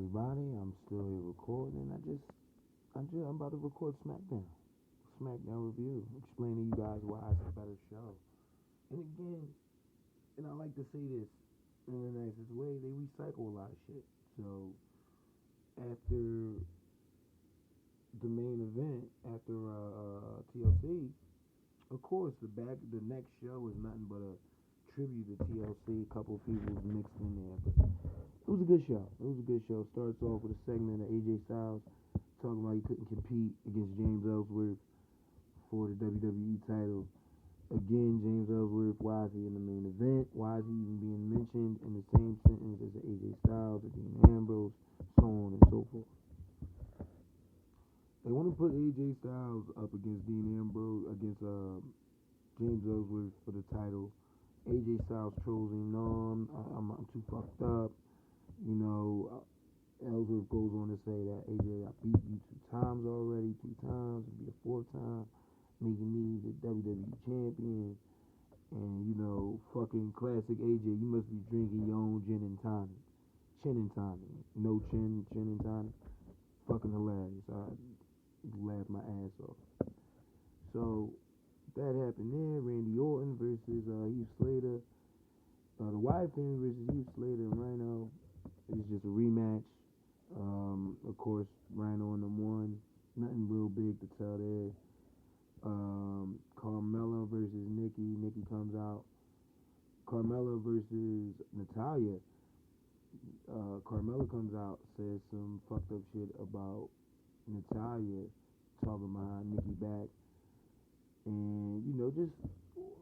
everybody. I'm still here recording. I'm about to record Smackdown review, explaining to you guys why it's a better show. And again, and I like to say this in the nicest way, they recycle a lot of shit. So after the main event, after TLC, of course the next show is nothing but a tribute to TLC. A couple of people mixed in there, but it was a good show. Starts off with a segment of AJ Styles talking about he couldn't compete against James Ellsworth for the WWE title. Again, James Ellsworth, why is he in the main event? Why is he even being mentioned in the same sentence as AJ Styles or Dean Ambrose, so on and so forth. They want to put AJ Styles up against James Ellsworth for the title. AJ Styles trolls him, no, I'm too fucked up. Ellsworth goes on to say that AJ, I beat you 2 times already, 3 times, it'll be the 4th time, making me the WWE champion. And fucking classic AJ, you must be drinking your own gin and tonic. Chin and tonic. No chin and tonic. Fucking hilarious. I laughed my ass off. So that happened there. Randy Orton versus Heath Slater. The Wyatt family versus Heath Slater and Rhino. It's just a rematch. Of course, Rhino and them won. Nothing real big to tell there. Carmella versus Nikki. Nikki comes out. Carmella versus Natalya. Carmella comes out, says some fucked up shit about Natalya, talking behind Nikki back. And, just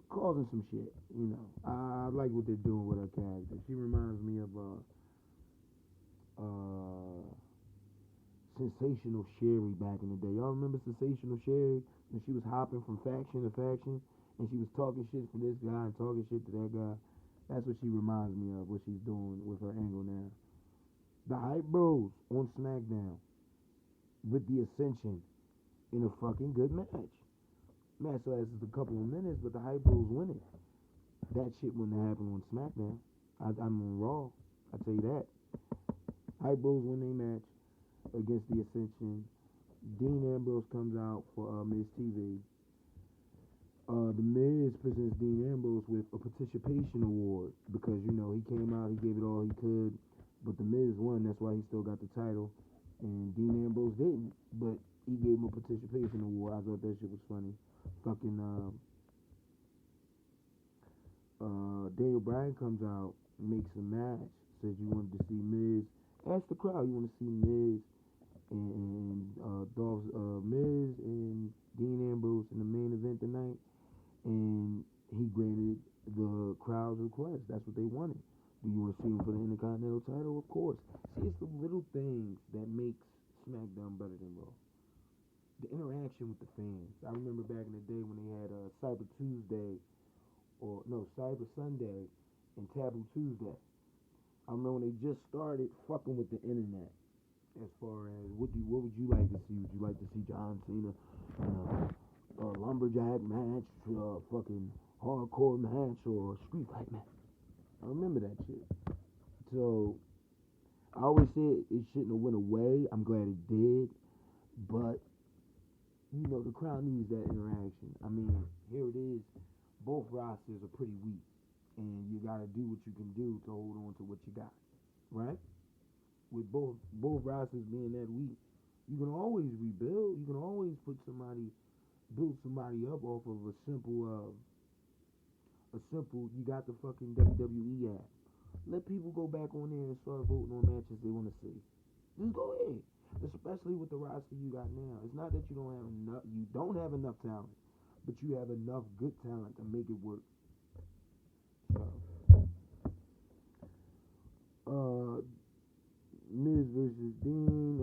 causing some shit. I like what they're doing with her character. She reminds me of Sensational Sherry back in the day. Y'all remember Sensational Sherry? When she was hopping from faction to faction and she was talking shit for this guy and talking shit to that guy. That's what she reminds me of, what she's doing with her angle now. The Hype Bros on SmackDown with the Ascension in a fucking good match. Match lasts a couple of minutes, but the Hype Bros win it. That shit wouldn't happen on SmackDown. I'm on Raw. I tell you that. Hype Bros win their match against the Ascension. Dean Ambrose comes out for Miz TV. The Miz presents Dean Ambrose with a participation award because, he came out, he gave it all he could, but the Miz won, that's why he still got the title, and Dean Ambrose didn't, but he gave him a participation award. I thought that shit was funny. Fucking, Daniel Bryan comes out, makes a match, says you wanted to see Miz. Ask the crowd, you want to see Miz and Miz and Dean Ambrose in the main event tonight, and he granted the crowd's request. That's what they wanted. Do you want to see him for the Intercontinental title? Of course. See, it's the little things that makes SmackDown better than Raw. The interaction with the fans. I remember back in the day when they had Cyber Sunday and Taboo Tuesday. I remember when they just started fucking with the internet. As far as what would you like to see? Would you like to see John Cena in a lumberjack match, fucking hardcore match, or a street fight match? I remember that shit. So I always said it shouldn't have went away. I'm glad it did, but the crowd needs that interaction. I mean, here it is. Both rosters are pretty weak, and you got to do what you can do to hold on to what you got, right? With both rosters being that weak, you can always rebuild. You can always build somebody up off of a simple. You got the fucking WWE app. Let people go back on there and start voting on matches they want to see. Just go ahead. Especially with the roster you got now. It's not that you don't have enough talent, but you have enough good talent to make it work. So, Miz versus Dean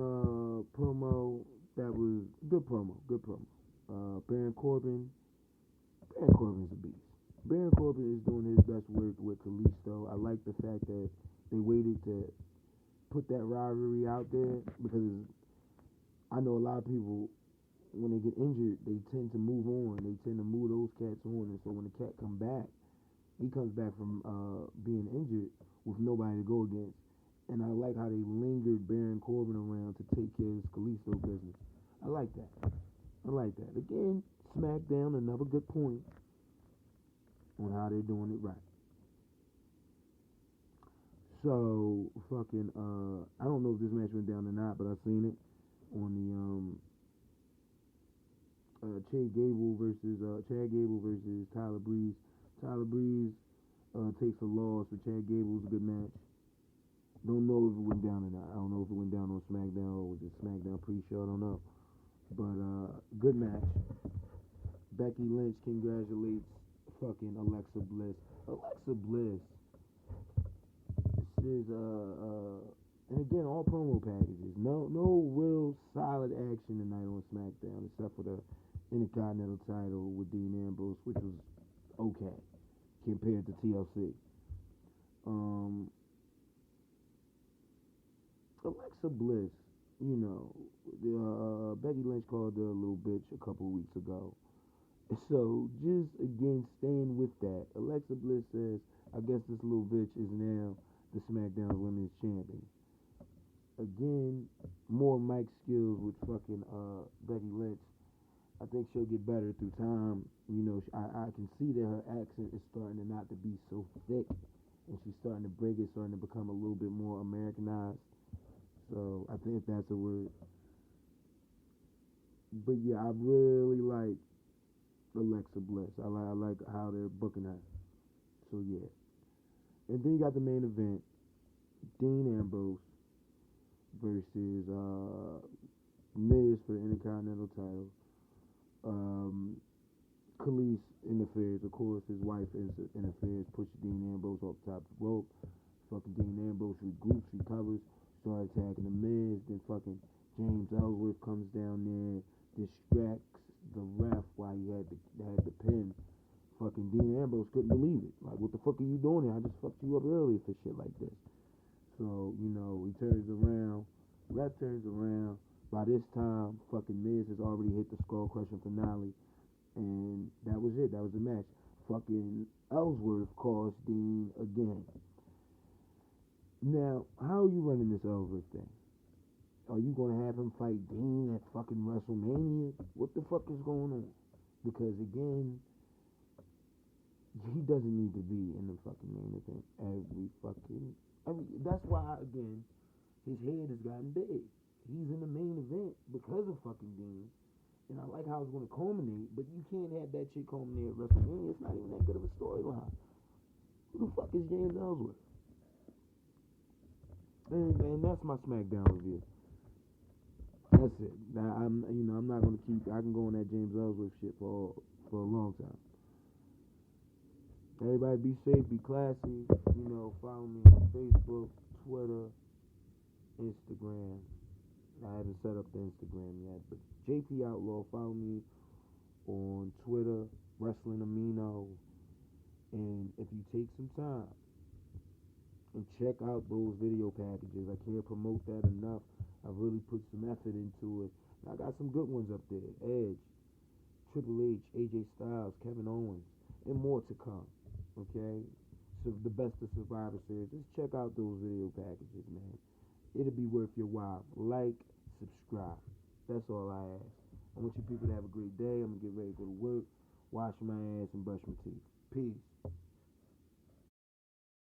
promo. That was good promo. Baron Corbin's a beast. Baron Corbin is doing his best work with Kalisto. I like the fact that they waited to put that rivalry out there because I know a lot of people, when they get injured, they tend to move on. They tend to move those cats on, and so when the cat comes back, he comes back from being injured with nobody to go against. And I like how they lingered Baron Corbin around to take care of his Kalisto business. I like that. I like that. Again, SmackDown, another good point on how they're doing it right. So, fucking, I don't know if this match went down or not, but I seen it on the, Chad Gable versus Tyler Breeze. Tyler Breeze, takes a loss, but Chad Gable's a good match. Don't know if it went down or not. I don't know if it went down on SmackDown or was it SmackDown pre-show. I don't know. But good match. Becky Lynch congratulates fucking Alexa Bliss. Alexa Bliss. This is and again all promo packages. No real solid action tonight on SmackDown except for the Intercontinental title with Dean Ambrose, which was okay compared to TLC. Alexa Bliss, you know, Becky Lynch called her a little bitch a couple weeks ago. So just again staying with that, Alexa Bliss says, I guess this little bitch is now the SmackDown Women's Champion. Again, more mic skills with fucking Becky Lynch. I think she'll get better through time. You know, I can see that her accent is starting to not to be so thick, and she's starting to break it, starting to become a little bit more Americanized. So I think that's a word. But yeah, I really like Alexa Bliss. I like how they're booking her. So yeah. And then you got the main event, Dean Ambrose versus Miz for the Intercontinental title. Khalees interferes. Of course, his wife interferes, pushes Dean Ambrose off the top of the rope. Fucking Dean Ambrose regroups, recovers, starts attacking the Miz. Then fucking James Ellsworth comes down there, distracts the ref while he had the pin. Fucking Dean Ambrose couldn't believe it. Like, what the fuck are you doing here? I just fucked you up earlier for shit like this. So, you know, he turns around, ref turns around. By this time, fucking Miz has already hit the skull crushing finale. And that was it. That was the match. Fucking Ellsworth calls Dean again. Now, how are you running this Ellsworth thing? Are you going to have him fight Dean at fucking WrestleMania? What the fuck is going on? Because, again, he doesn't need to be in the fucking main event that's why, again, his head has gotten big. He's in the main event because of fucking Dean. And I like how it's going to culminate, but you can't have that shit culminate at WrestleMania. It's not even that good of a storyline. Who the fuck is James Ellsworth? And that's my SmackDown review. That's it. Now, I'm not going to keep. I can go on that James Ellsworth shit for a long time. Everybody be safe, be classy. You know, follow me on Facebook, Twitter, Instagram. I haven't set up the Instagram yet, but JP Outlaw, follow me on Twitter, Wrestling Amino. And if you take some time and check out those video packages, I can't promote that enough. I've really put some effort into it. And I got some good ones up there. Edge, Triple H, AJ Styles, Kevin Owens, and more to come. Okay? So the best of Survivor Series. Just check out those video packages, man. It'll be worth your while. Like, subscribe. That's all I ask. I want you people to have a great day. I'm going to get ready to go to work, wash my ass, and brush my teeth. Peace.